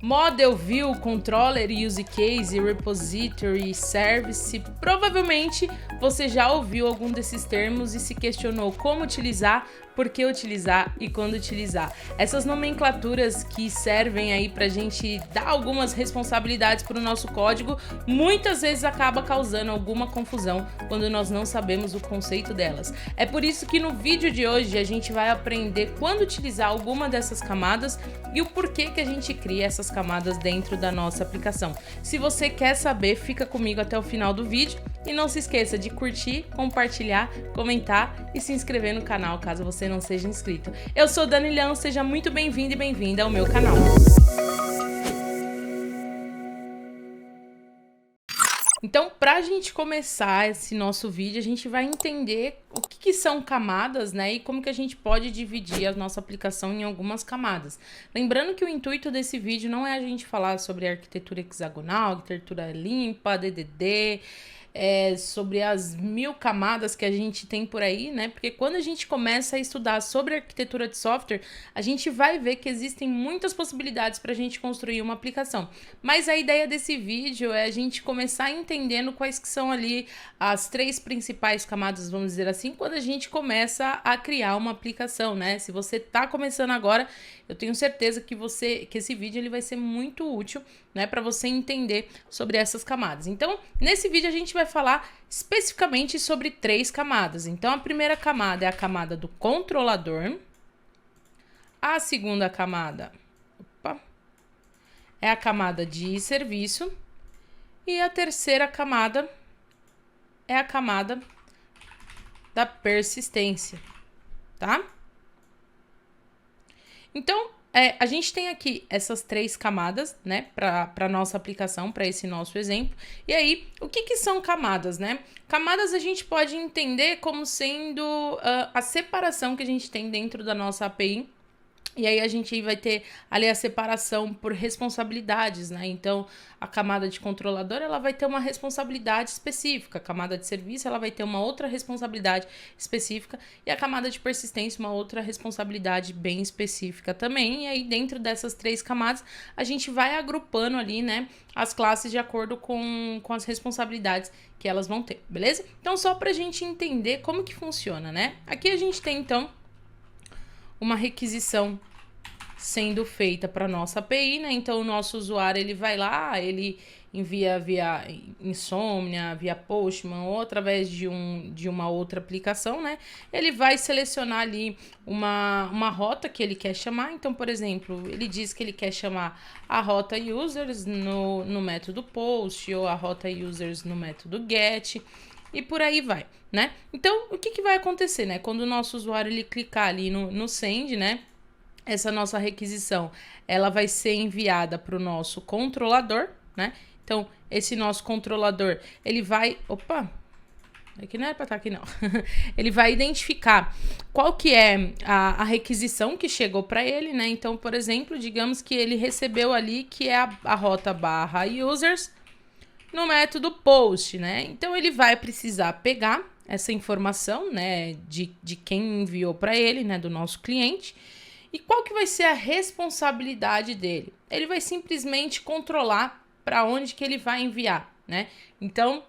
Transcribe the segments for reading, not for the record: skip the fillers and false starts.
Model View, Controller, Use Case, Repository, Service. Provavelmente você já ouviu algum desses termos e se questionou como utilizar, por que utilizar e quando utilizar. Essas nomenclaturas que servem aí pra gente dar algumas responsabilidades para o nosso código, muitas vezes acaba causando alguma confusão quando nós não sabemos o conceito delas. É por isso que no vídeo de hoje a gente vai aprender quando utilizar alguma dessas camadas e o porquê que a gente cria essas camadas dentro da nossa aplicação. Se você quer saber, fica comigo até o final do vídeo e não se esqueça de curtir, compartilhar, comentar e se inscrever no canal caso você não seja inscrito. Eu sou Dani Leão, seja muito bem-vindo e bem-vinda ao meu canal. Então, para a gente começar esse nosso vídeo, a gente vai entender o que são camadas, né? E como que a gente pode dividir a nossa aplicação em algumas camadas. Lembrando que o intuito desse vídeo não é a gente falar sobre arquitetura hexagonal, arquitetura limpa, DDD, sobre as 1000 camadas que a gente tem por aí, né? Porque quando a gente começa a estudar sobre arquitetura de software, a gente vai ver que existem muitas possibilidades para a gente construir uma aplicação. Mas a ideia desse vídeo é a gente começar entendendo quais que são ali as 3 principais camadas, vamos dizer assim, quando a gente começa a criar uma aplicação, né? Se você tá começando agora, eu tenho certeza que esse vídeo ele vai ser muito útil, né, para você entender sobre essas camadas. Então, nesse vídeo a gente vai falar especificamente sobre 3 camadas. Então, a primeira camada é a camada do controlador. A segunda camada, é a camada de serviço. E a terceira camada é a camada da persistência, tá? Então, a gente tem aqui essas 3 camadas, né, para nossa aplicação, para esse nosso exemplo. E aí, o que são camadas, né? Camadas a gente pode entender como sendo a separação que a gente tem dentro da nossa API. E aí a gente vai ter ali a separação por responsabilidades, né? Então, a camada de controlador, ela vai ter uma responsabilidade específica. A camada de serviço, ela vai ter uma outra responsabilidade específica. E a camada de persistência, uma outra responsabilidade bem específica também. E aí, dentro dessas 3 camadas, a gente vai agrupando ali, né, as classes de acordo com as responsabilidades que elas vão ter, beleza? Então, só pra gente entender como que funciona, né? Aqui a gente tem, então, uma requisição sendo feita para nossa API, né? Então, o nosso usuário, ele vai lá, ele envia via Insomnia, via Postman ou através de uma outra aplicação, né? Ele vai selecionar ali uma rota que ele quer chamar. Então, por exemplo, ele diz que ele quer chamar a rota users no método post ou a rota users no método get. E por aí vai, né? Então, o que vai acontecer, né? Quando o nosso usuário ele clicar ali no send, né? Essa nossa requisição, ela vai ser enviada para o nosso controlador, né? Então, esse nosso controlador, ele vai... Opa! Aqui não era para estar aqui, não. Ele vai identificar qual que é a requisição que chegou para ele, né? Então, por exemplo, digamos que ele recebeu ali que é a rota /users no método post, né? Então, ele vai precisar pegar essa informação, né, de quem enviou para ele, né, do nosso cliente. E qual que vai ser a responsabilidade dele? Ele vai simplesmente controlar para onde que ele vai enviar, né? Então,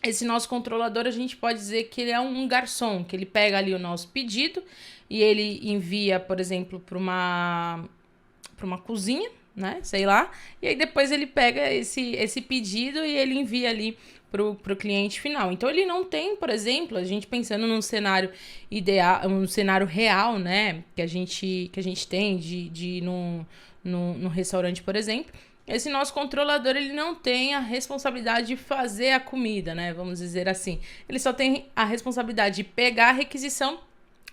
esse nosso controlador, a gente pode dizer que ele é um garçom, que ele pega ali o nosso pedido e ele envia, por exemplo, para uma cozinha, né? Sei lá. E aí depois ele pega esse pedido e ele envia ali pro cliente final. Então ele não tem, por exemplo, a gente pensando num cenário ideal, um cenário real, né? Que a gente tem de ir num restaurante, por exemplo. Esse nosso controlador, ele não tem a responsabilidade de fazer a comida, né? Vamos dizer assim. Ele só tem a responsabilidade de pegar a requisição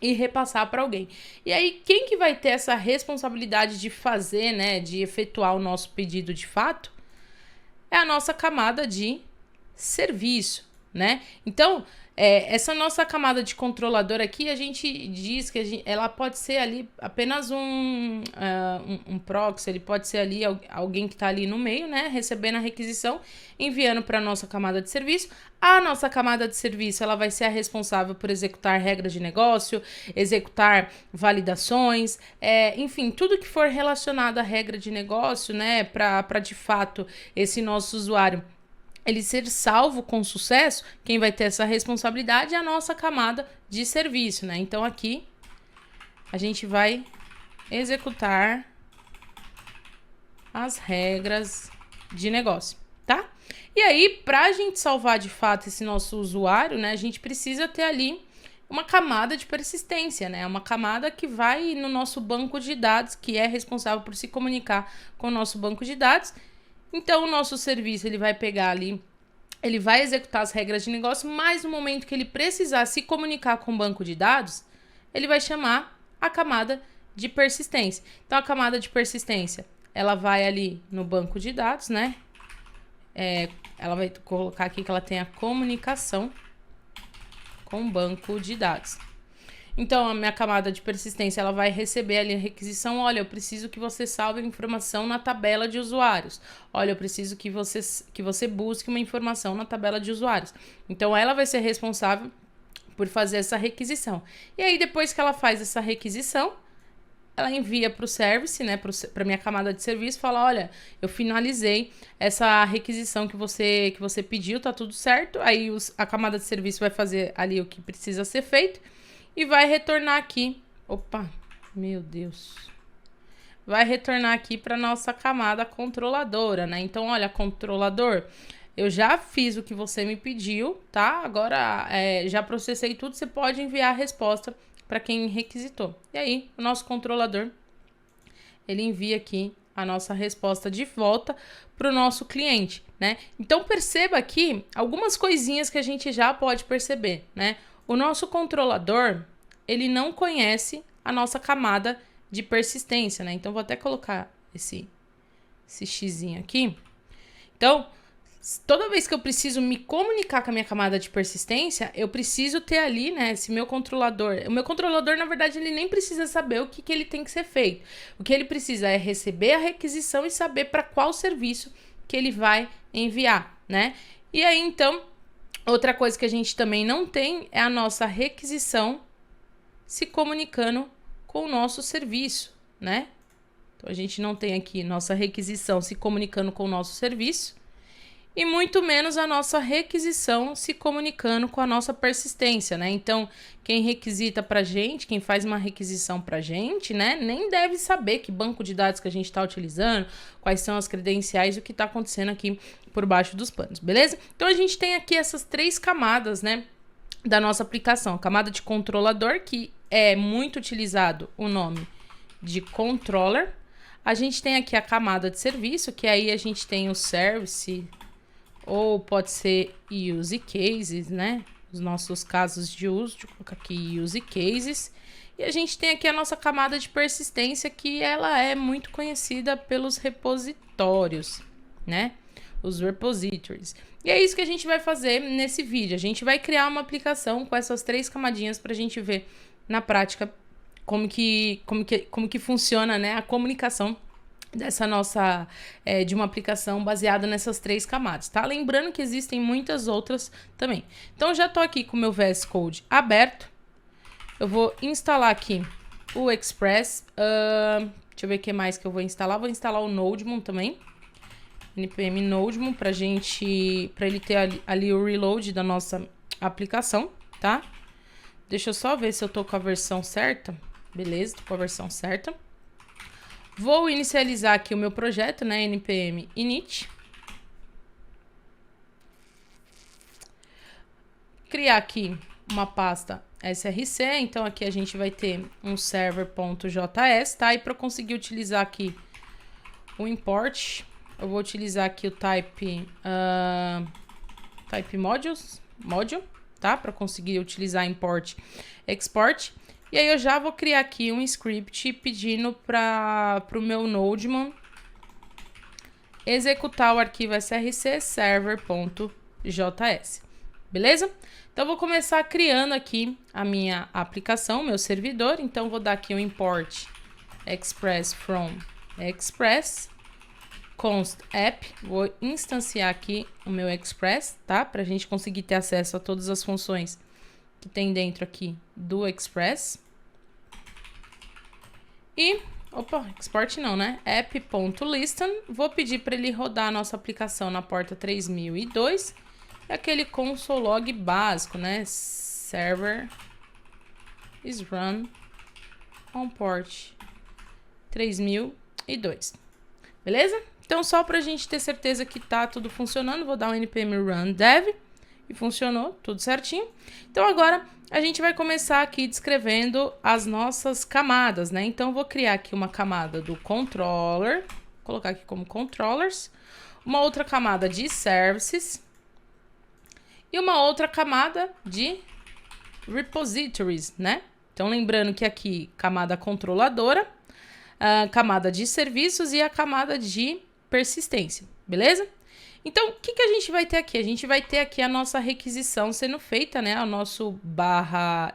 e repassar para alguém. E aí, quem que vai ter essa responsabilidade de fazer, né, de efetuar o nosso pedido de fato? É a nossa camada de serviço, né? Então, essa nossa camada de controlador aqui, a gente diz que ela pode ser ali apenas um proxy, ele pode ser ali alguém que está ali no meio, né? Recebendo a requisição, enviando para a nossa camada de serviço. A nossa camada de serviço, ela vai ser a responsável por executar regras de negócio, executar validações, enfim, tudo que for relacionado à regra de negócio, né? Para de fato esse nosso usuário ele ser salvo com sucesso, quem vai ter essa responsabilidade é a nossa camada de serviço, né? Então, aqui, a gente vai executar as regras de negócio, tá? E aí, para a gente salvar de fato esse nosso usuário, né? A gente precisa ter ali uma camada de persistência, né? Uma camada que vai no nosso banco de dados, que é responsável por se comunicar com o nosso banco de dados. Então, o nosso serviço, ele vai pegar ali, ele vai executar as regras de negócio, mas no momento que ele precisar se comunicar com o banco de dados, ele vai chamar a camada de persistência. Então, a camada de persistência, ela vai ali no banco de dados, né? Ela vai colocar aqui que ela tem a comunicação com o banco de dados. Então, a minha camada de persistência, ela vai receber ali a requisição, olha, eu preciso que você salve a informação na tabela de usuários. Olha, eu preciso que você busque uma informação na tabela de usuários. Então, ela vai ser responsável por fazer essa requisição. E aí, depois que ela faz essa requisição, ela envia para o service, né, para minha camada de serviço, fala, olha, eu finalizei essa requisição que você pediu, tá tudo certo. Aí, a camada de serviço vai fazer ali o que precisa ser feito. E vai retornar aqui. Opa, meu Deus. Vai retornar aqui para nossa camada controladora, né? Então, olha, controlador, eu já fiz o que você me pediu, tá? Agora, já processei tudo, você pode enviar a resposta para quem requisitou. E aí, o nosso controlador, ele envia aqui a nossa resposta de volta para o nosso cliente, né? Então, perceba aqui algumas coisinhas que a gente já pode perceber, né? O nosso controlador, ele não conhece a nossa camada de persistência, né? Então, vou até colocar esse xizinho aqui. Então, toda vez que eu preciso me comunicar com a minha camada de persistência, eu preciso ter ali, né, esse meu controlador. O meu controlador, na verdade, ele nem precisa saber o que ele tem que ser feito. O que ele precisa é receber a requisição e saber para qual serviço que ele vai enviar, né? E aí, então, outra coisa que a gente também não tem é a nossa requisição se comunicando com o nosso serviço, né? Então, a gente não tem aqui nossa requisição se comunicando com o nosso serviço e muito menos a nossa requisição se comunicando com a nossa persistência, né? Então, quem requisita pra gente, quem faz uma requisição pra gente, né? Nem deve saber que banco de dados que a gente está utilizando, quais são as credenciais, o que está acontecendo aqui por baixo dos panos, beleza? Então, a gente tem aqui essas três camadas, né? Da nossa aplicação. A camada de controlador, que é muito utilizado o nome de controller. A gente tem aqui a camada de serviço, que aí a gente tem o service, ou pode ser use cases, né? Os nossos casos de uso, deixa eu colocar aqui use cases. E a gente tem aqui a nossa camada de persistência, que ela é muito conhecida pelos repositórios, né? Os repositories. E é isso que a gente vai fazer nesse vídeo. A gente vai criar uma aplicação com essas três camadinhas para a gente ver na prática como que funciona, né, a comunicação dessa nossa, de uma aplicação baseada nessas três camadas, tá? Lembrando que existem muitas outras também. Então, eu já tô aqui com o meu VS Code aberto. Eu vou instalar aqui o Express. Deixa eu ver o que mais que eu vou instalar. Vou instalar o Nodemon também. npm Nodemon para ele ter ali o reload da nossa aplicação, tá? Deixa eu só ver se eu tô com a versão certa. Beleza, tô com a versão certa. Vou inicializar aqui o meu projeto, né? npm init. Criar aqui uma pasta src. Então, aqui a gente vai ter um server.js, tá? E para conseguir utilizar aqui o import, eu vou utilizar aqui o type module, tá? Para conseguir utilizar import, export. E aí eu já vou criar aqui um script pedindo para o meu Nodemon executar o arquivo src server.js. beleza? Então, eu vou começar criando aqui a minha aplicação, meu servidor. Então, vou dar aqui um import express from express const app. Vou instanciar aqui o meu express, tá? Pra gente conseguir ter acesso a todas as funções que tem dentro aqui do express. E, opa, export não, né? app.listen. Vou pedir para ele rodar a nossa aplicação na porta 3002. É aquele console log básico, né? Server is run on port 3002. Beleza? Então, só para a gente ter certeza que tá tudo funcionando, vou dar um npm run dev. E funcionou, tudo certinho. Então, agora a gente vai começar aqui descrevendo as nossas camadas, né? Então, vou criar aqui uma camada do controller, vou colocar aqui como controllers, uma outra camada de services e uma outra camada de repositories, né? Então, lembrando que aqui, camada controladora, a camada de serviços e a camada de persistência, beleza? Então, o que a gente vai ter aqui? A gente vai ter aqui a nossa requisição sendo feita, né? O nosso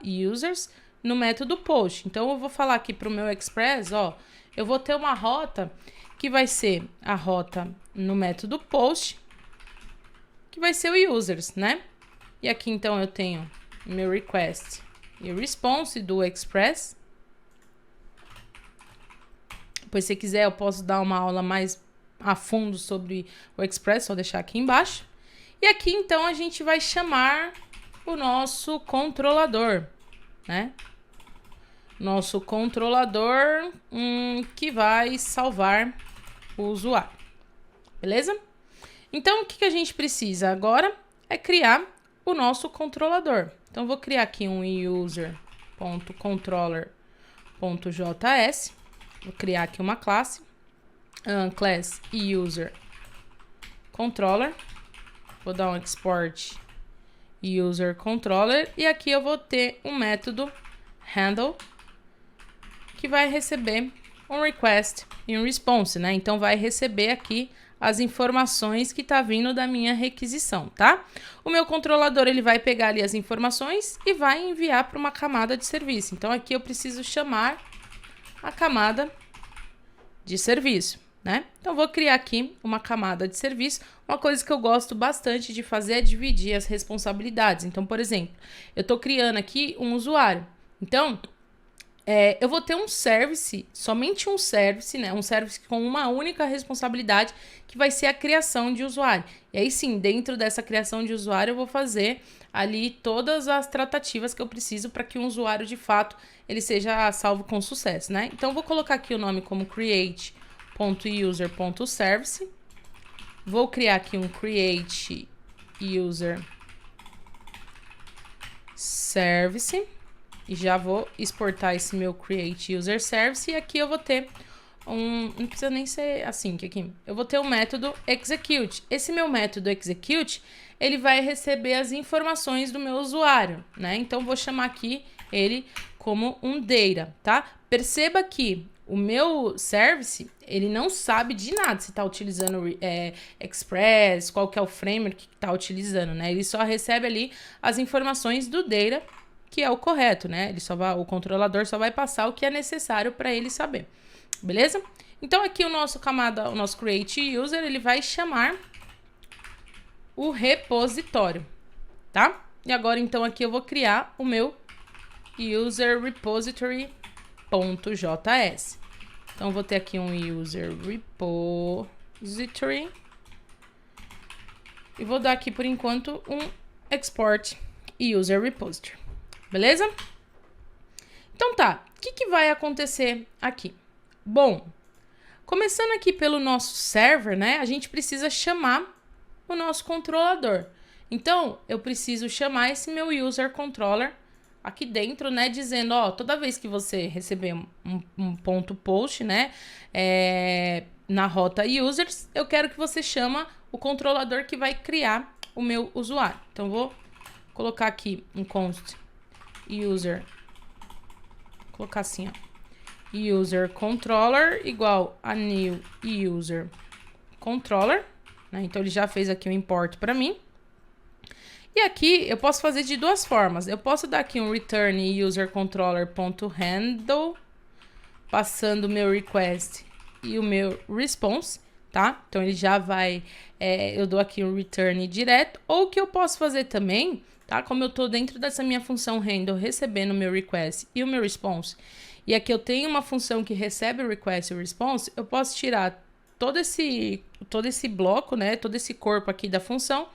/users no método post. Então, eu vou falar aqui para o meu express, ó, eu vou ter uma rota que vai ser a rota no método post, que vai ser o users, né? E aqui, então, eu tenho meu request e o response do express. Depois, se quiser, eu posso dar uma aula mais a fundo sobre o Express, só deixar aqui embaixo. E aqui, então, a gente vai chamar o nosso controlador, né? Nosso controlador que vai salvar o usuário, beleza? Então, o que a gente precisa agora é criar o nosso controlador. Então, vou criar aqui um user.controller.js. Vou criar aqui uma classe. Class user controller. Vou dar um export user controller. E aqui eu vou ter um método handle que vai receber um request e um response, né? Então, vai receber aqui as informações que tá vindo da minha requisição, tá? O meu controlador, ele vai pegar ali as informações e vai enviar para uma camada de serviço. Então, aqui eu preciso chamar a camada de serviço, né? Então, vou criar aqui uma camada de serviço. Uma coisa que eu gosto bastante de fazer é dividir as responsabilidades. Então, por exemplo, eu tô criando aqui um usuário. Então, eu vou ter um service, somente um service, né? Um service com uma única responsabilidade, que vai ser a criação de usuário. E aí sim, dentro dessa criação de usuário, eu vou fazer ali todas as tratativas que eu preciso para que um usuário, de fato, ele seja salvo com sucesso, né? Então, eu vou colocar aqui o nome como create.user.service. Vou criar aqui um create user service. E já vou exportar esse meu create user service. E aqui eu vou ter não precisa nem ser assim, que aqui eu vou ter um método execute. Esse meu método execute, ele vai receber as informações do meu usuário, né? Então, vou chamar aqui ele como um data, tá? Perceba que o meu service, ele não sabe de nada se está utilizando Express, qual que é o framework que está utilizando, né? Ele só recebe ali as informações do data, que é o correto, né? O controlador só vai passar o que é necessário para ele saber. Beleza? Então, aqui o nosso create user, ele vai chamar o repositório, tá? E agora, então, aqui eu vou criar o meu user repository.js. Então, eu vou ter aqui um user repository. E vou dar aqui, por enquanto, um export user repository. Beleza? Então, tá. O que vai acontecer aqui? Bom, começando aqui pelo nosso server, né? A gente precisa chamar o nosso controlador. Então, eu preciso chamar esse meu user controller aqui dentro, né? Dizendo, ó, toda vez que você receber um ponto post, né? Na rota users, eu quero que você chama o controlador que vai criar o meu usuário. Então, vou colocar aqui um const user, vou colocar assim, ó. User controller igual a new user controller, né? Então, ele já fez aqui o import para mim. E aqui eu posso fazer de duas formas. Eu posso dar aqui um return userController.handle, passando o meu request e o meu response, tá? Então ele já vai, eu dou aqui um return direto. Ou o que eu posso fazer também, tá? Como eu tô dentro dessa minha função handle recebendo o meu request e o meu response, e aqui eu tenho uma função que recebe o request e o response, eu posso tirar todo esse bloco, né? Todo esse corpo aqui da função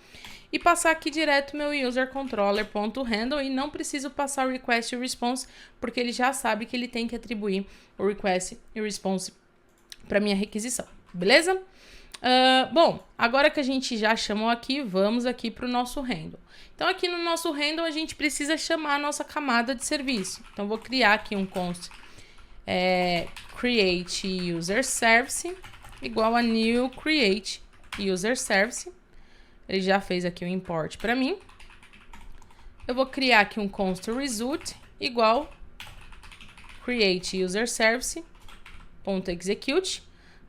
e passar aqui direto meu userController.handle e não preciso passar o request e o response, porque ele já sabe que ele tem que atribuir o request e o response para minha requisição, beleza? Bom, agora que a gente já chamou aqui, vamos aqui para o nosso handle. Então, aqui no nosso handle, a gente precisa chamar a nossa camada de serviço. Então, vou criar aqui um const create user service igual a new create user service. Ele já fez aqui o import para mim. Eu vou criar aqui um const result igual create user service.execute,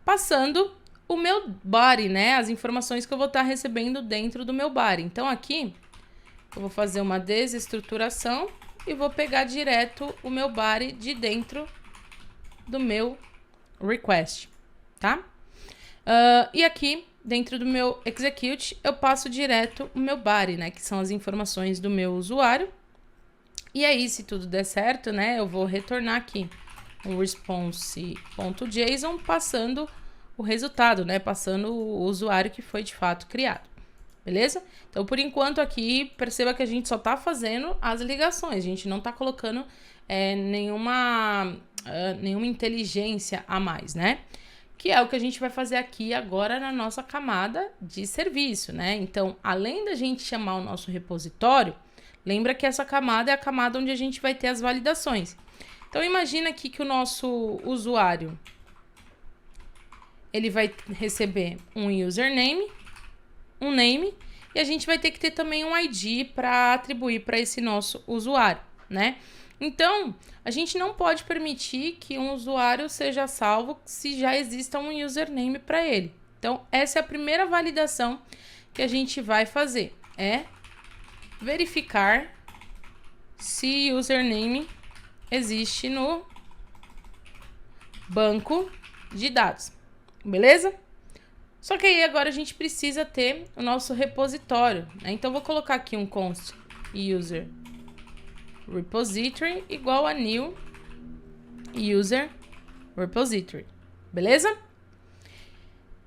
passando o meu body, né? As informações que eu vou estar recebendo dentro do meu body. Então, aqui, eu vou fazer uma desestruturação e vou pegar direto o meu body de dentro do meu request, tá? E aqui, dentro do meu execute, eu passo direto o meu body, né? Que são as informações do meu usuário. E aí, se tudo der certo, né? Eu vou retornar aqui o response.json passando o resultado, né? Passando o usuário que foi de fato criado. Beleza? Então, por enquanto aqui, perceba que a gente só tá fazendo as ligações. A gente não tá colocando nenhuma inteligência a mais, né? Que é o que a gente vai fazer aqui agora na nossa camada de serviço, né? Então, além da gente chamar o nosso repositório, lembra que essa camada é a camada onde a gente vai ter as validações. Então, imagina aqui que o nosso usuário, ele vai receber um username, um name, e a gente vai ter que ter também um ID para atribuir para esse nosso usuário, né? Então, a gente não pode permitir que um usuário seja salvo se já exista um username para ele. Então, essa é a primeira validação que a gente vai fazer, é verificar se username existe no banco de dados, beleza? Só que aí agora a gente precisa ter o nosso repositório, né? Então, vou colocar aqui um const user repository igual a new user repository, beleza?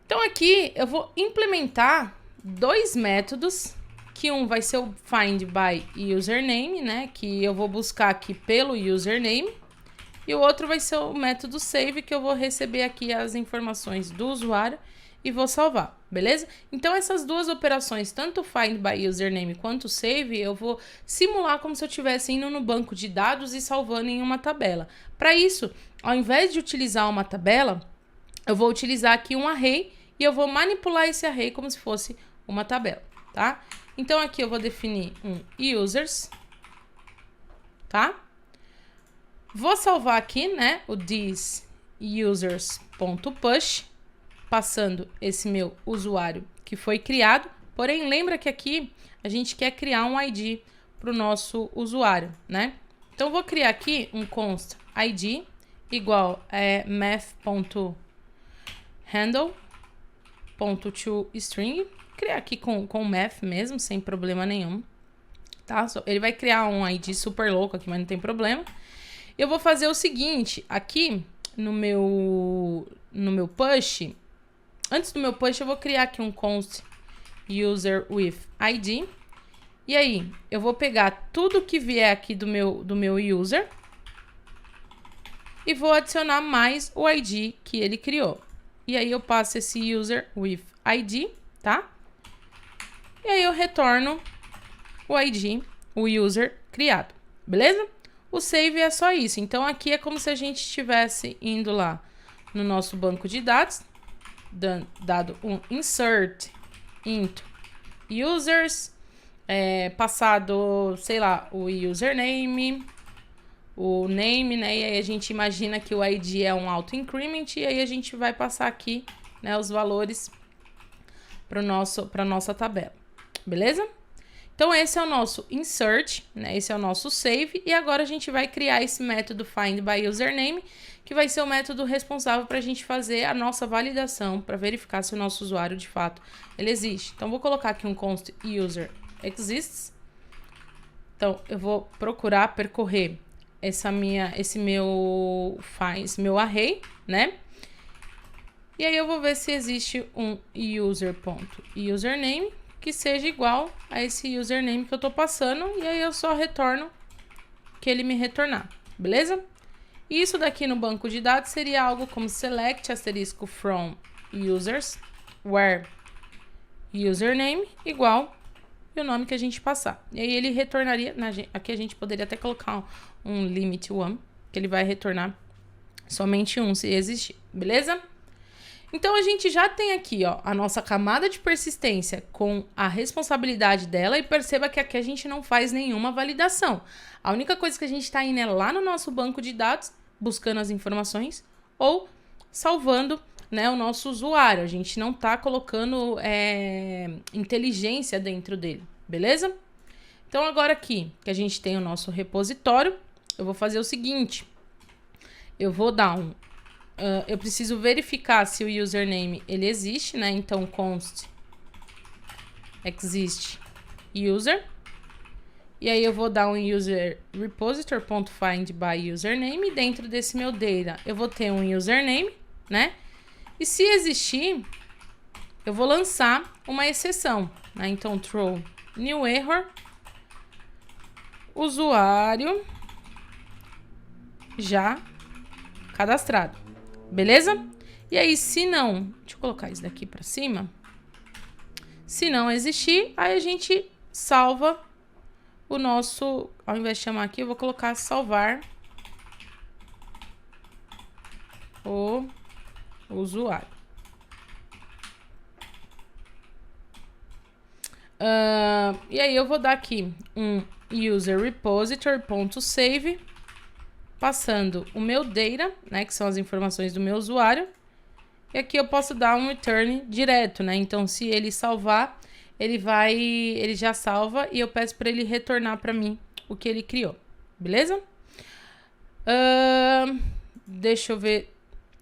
Então, aqui eu vou implementar dois métodos, que um vai ser o find by username, né? Que eu vou buscar aqui pelo username. E o outro vai ser o método save, que eu vou receber aqui as informações do usuário e vou salvar, beleza? Então, essas duas operações, tanto find by username quanto save, eu vou simular como se eu estivesse indo no banco de dados e salvando em uma tabela. Para isso, ao invés de utilizar uma tabela, eu vou utilizar aqui um array e eu vou manipular esse array como se fosse uma tabela, tá? Então, aqui eu vou definir um users, tá? Vou salvar aqui, né, o this users.push, passando esse meu usuário que foi criado. Porém, lembra que aqui a gente quer criar um ID para o nosso usuário, né? Então, vou criar aqui um const ID igual a math.handle.toString. Criar aqui com math mesmo, sem problema nenhum, tá? Ele vai criar um ID super louco aqui, mas não tem problema. Eu vou fazer o seguinte, aqui no meu push, antes do meu push eu vou criar aqui um const user with ID. E aí, eu vou pegar tudo que vier aqui do meu user e vou adicionar mais o ID que ele criou. E aí eu passo esse user with ID, tá? E aí eu retorno o ID, o user criado, beleza? O save é só isso. Então, aqui é como se a gente estivesse indo lá no nosso banco de dados, dado um insert into users, passado, sei lá, o username, o name, né? E aí a gente imagina que o ID é um auto-increment e aí a gente vai passar aqui, né, os valores para nossa tabela, beleza? Então, esse é o nosso insert, né? Esse é o nosso save. E agora a gente vai criar esse método find by username, que vai ser o método responsável para a gente fazer a nossa validação, para verificar se o nosso usuário, de fato, ele existe. Então, vou colocar aqui um const user exists. Então, eu vou procurar percorrer esse meu array, né? E aí eu vou ver se existe um user.username que seja igual a esse username que eu tô passando, e aí eu só retorno que ele me retornar, beleza? E isso daqui no banco de dados seria algo como select asterisco from users where username igual e o nome que a gente passar. E aí ele retornaria, aqui a gente poderia até colocar um limit one, que ele vai retornar somente um se existir, beleza? Então, a gente já tem aqui, ó, a nossa camada de persistência com a responsabilidade dela, e perceba que aqui a gente não faz nenhuma validação. A única coisa que a gente está indo é lá no nosso banco de dados, buscando as informações, ou salvando, né, o nosso usuário. A gente não está colocando inteligência dentro dele, beleza? Então, agora aqui que a gente tem o nosso repositório, eu vou fazer o seguinte. Eu vou dar eu preciso verificar se o username ele existe, né? Então, const exist user. E aí eu vou dar um user repositor.find by username. E dentro desse meu data, eu vou ter um username, né? E se existir, eu vou lançar uma exceção, né? Então, throw new error. Usuário já cadastrado. Beleza? E aí, se não... Deixa eu colocar isso daqui pra cima. Se não existir, aí a gente salva o nosso... Ao invés de chamar aqui, eu vou colocar salvar o usuário. E aí, eu vou dar aqui um user repositor.save, passando o meu data, né, que são as informações do meu usuário. E aqui eu posso dar um return direto, né? Então, se ele salvar, ele já salva e eu peço para ele retornar para mim o que ele criou, beleza? Deixa eu ver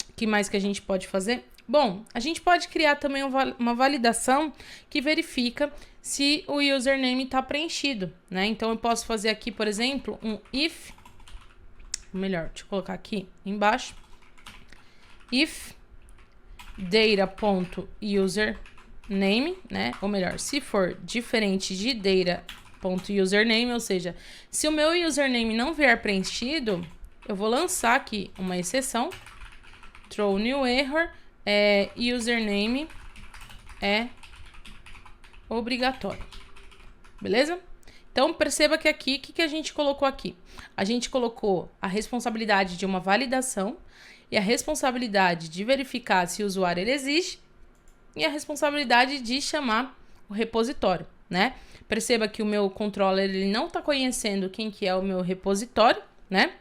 o que mais que a gente pode fazer. Bom, a gente pode criar também uma validação que verifica se o username está preenchido, né? Então, eu posso fazer aqui, por exemplo, um if... Melhor, deixa eu colocar aqui embaixo. If data.username, né? Ou melhor, se for diferente de data.username, ou seja, se o meu username não vier preenchido, eu vou lançar aqui uma exceção. Throw new error. Username é obrigatório. Beleza? Então, perceba que aqui, o que a gente colocou aqui? A gente colocou a responsabilidade de uma validação e a responsabilidade de verificar se o usuário ele existe e a responsabilidade de chamar o repositório, né? Perceba que o meu controller ele não está conhecendo quem que é o meu repositório, né?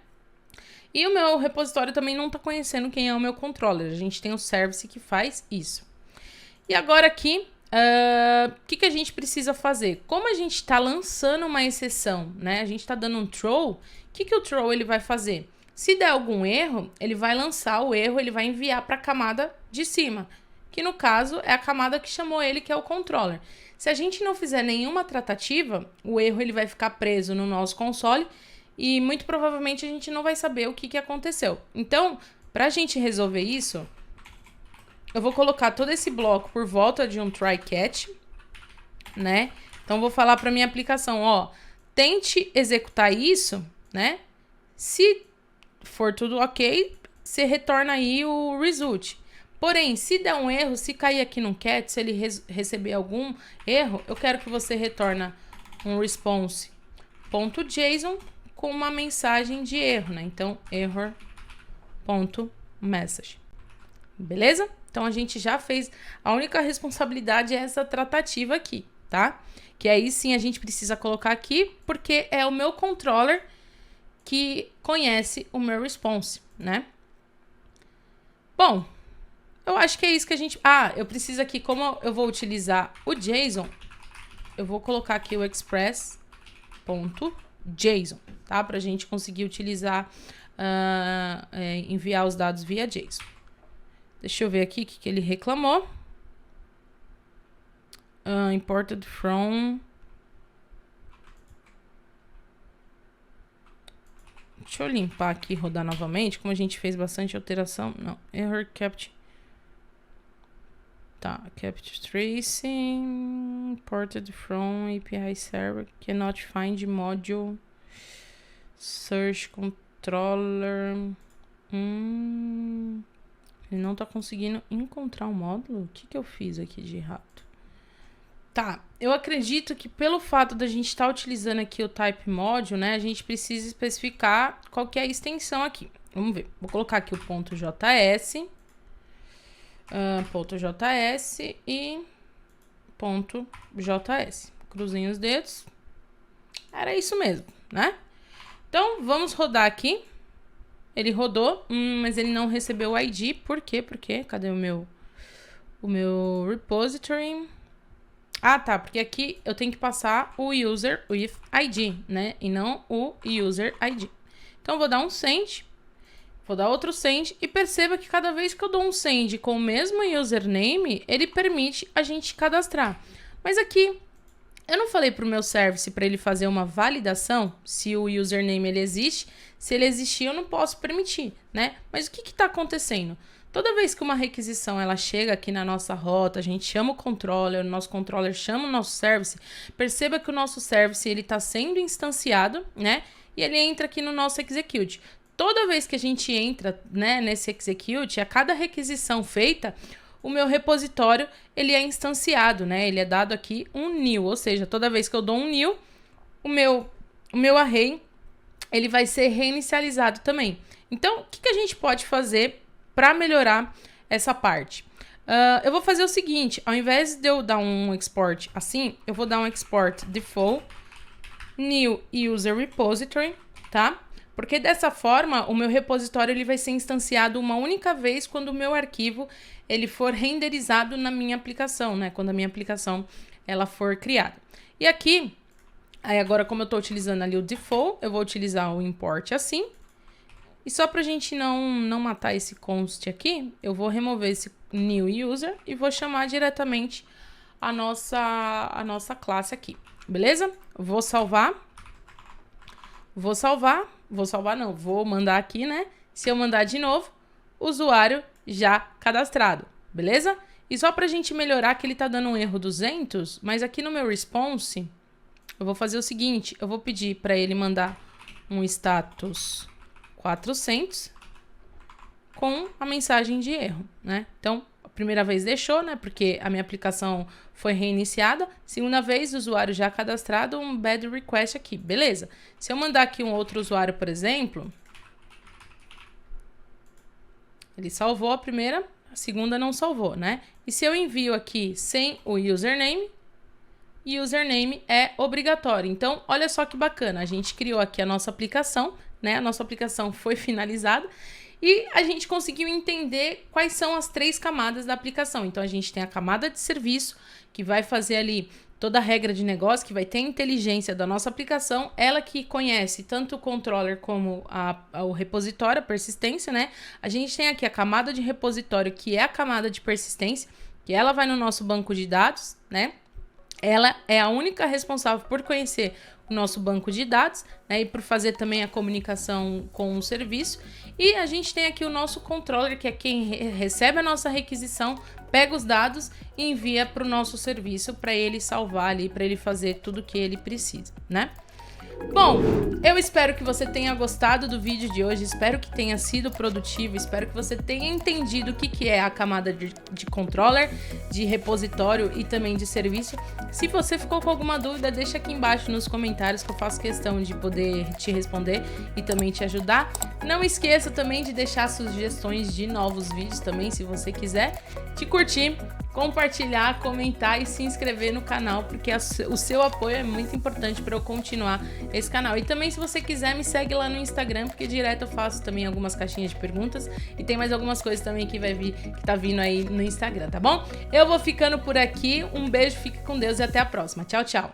E o meu repositório também não está conhecendo quem é o meu controller. A gente tem um service que faz isso. E agora aqui... O que a gente precisa fazer? Como a gente está lançando uma exceção, né? A gente está dando um throw. O que o throw ele vai fazer? Se der algum erro, ele vai lançar o erro, ele vai enviar para a camada de cima, que no caso é a camada que chamou ele, que é o controller. Se a gente não fizer nenhuma tratativa, o erro ele vai ficar preso no nosso console e muito provavelmente a gente não vai saber o que aconteceu. Então, para a gente resolver isso... Eu vou colocar todo esse bloco por volta de um try catch, né? Então, vou falar para minha aplicação, ó, tente executar isso, né? Se for tudo ok, você retorna aí o result. Porém, se der um erro, se cair aqui no catch, se ele receber algum erro, eu quero que você retorna um response.json com uma mensagem de erro, né? Então, error.message. Beleza? Então, a gente já fez... A única responsabilidade é essa tratativa aqui, tá? Que aí sim a gente precisa colocar aqui, porque é o meu controller que conhece o meu response, né? Bom, eu acho que é isso que a gente... eu preciso aqui, como eu vou utilizar o JSON, eu vou colocar aqui o express.json, tá? Pra gente conseguir utilizar, enviar os dados via JSON. Deixa eu ver aqui o que ele reclamou. Imported from... Deixa eu limpar aqui e rodar novamente, como a gente fez bastante alteração. Não, error capture. Tá, capture tracing, imported from API server, cannot find module, search controller. Ele não tá conseguindo encontrar o módulo? O que eu fiz aqui de errado? Tá, eu acredito que pelo fato da gente estar utilizando aqui o type module, né, a gente precisa especificar qual que é a extensão aqui. Vamos ver, vou colocar aqui o ponto .js, ponto .js e ponto .js. Cruzem os dedos. Era isso mesmo, né? Então, vamos rodar aqui. Ele rodou, mas ele não recebeu o ID. Por quê? Porque, cadê o meu repository? Ah, tá, porque aqui eu tenho que passar o user with ID, né? E não o user ID. Então, eu vou dar um send, vou dar outro send e perceba que cada vez que eu dou um send com o mesmo username, ele permite a gente cadastrar. Mas aqui, eu não falei para o meu service para ele fazer uma validação se o username ele existe. Se ele existir, eu não posso permitir, né? Mas o que está acontecendo? Toda vez que uma requisição ela chega aqui na nossa rota, a gente chama o nosso controller chama o nosso service, perceba que o nosso service ele está sendo instanciado, né? E ele entra aqui no nosso execute. Toda vez que a gente entra, né, nesse execute, a cada requisição feita, o meu repositório ele é instanciado, né? Ele é dado aqui um new, ou seja, toda vez que eu dou um new, o meu array ele vai ser reinicializado também. Então, o que a gente pode fazer para melhorar essa parte? Eu vou fazer o seguinte, ao invés de eu dar um export assim, eu vou dar um export default new user repository, tá? Porque dessa forma, o meu repositório ele vai ser instanciado uma única vez quando o meu arquivo ele for renderizado na minha aplicação, né? Quando a minha aplicação ela for criada. E aqui, aí agora como eu estou utilizando ali o default, eu vou utilizar o import assim. E só para a gente não matar esse const aqui, eu vou remover esse new user e vou chamar diretamente a nossa classe aqui, beleza? Vou mandar aqui, né? Se eu mandar de novo, usuário já cadastrado, beleza? E só pra gente melhorar que ele tá dando um erro 200, mas aqui no meu response, eu vou fazer o seguinte, eu vou pedir para ele mandar um status 400 com a mensagem de erro, né? Então, a primeira vez deixou, né? Porque a minha aplicação foi reiniciada. Segunda vez, usuário já cadastrado, um bad request aqui. Beleza. Se eu mandar aqui um outro usuário, por exemplo, ele salvou a primeira, a segunda não salvou, né? E se eu envio aqui sem o username é obrigatório. Então, olha só que bacana. A gente criou aqui a nossa aplicação, né? A nossa aplicação foi finalizada e a gente conseguiu entender quais são as 3 camadas da aplicação. Então, a gente tem a camada de serviço, que vai fazer ali toda a regra de negócio, que vai ter a inteligência da nossa aplicação, ela que conhece tanto o controller como o repositório, a persistência, né? A gente tem aqui a camada de repositório, que é a camada de persistência, que ela vai no nosso banco de dados, né? Ela é a única responsável por conhecer o nosso banco de dados, né, e por fazer também a comunicação com o serviço. E a gente tem aqui o nosso controller, que é quem recebe a nossa requisição, pega os dados e envia para o nosso serviço para ele salvar ali, para ele fazer tudo o que ele precisa, né? Bom, eu espero que você tenha gostado do vídeo de hoje, espero que tenha sido produtivo, espero que você tenha entendido o que é a camada de controller, de repositório e também de serviço. Se você ficou com alguma dúvida, deixa aqui embaixo nos comentários que eu faço questão de poder te responder e também te ajudar. Não esqueça também de deixar sugestões de novos vídeos também, se você quiser, de curtir, compartilhar, comentar e se inscrever no canal, porque o seu apoio é muito importante para eu continuar esse canal. E também, se você quiser, me segue lá no Instagram, porque direto eu faço também algumas caixinhas de perguntas e tem mais algumas coisas também que tá vindo aí no Instagram, tá bom? Eu vou ficando por aqui, um beijo, fique com Deus e até a próxima. Tchau, tchau!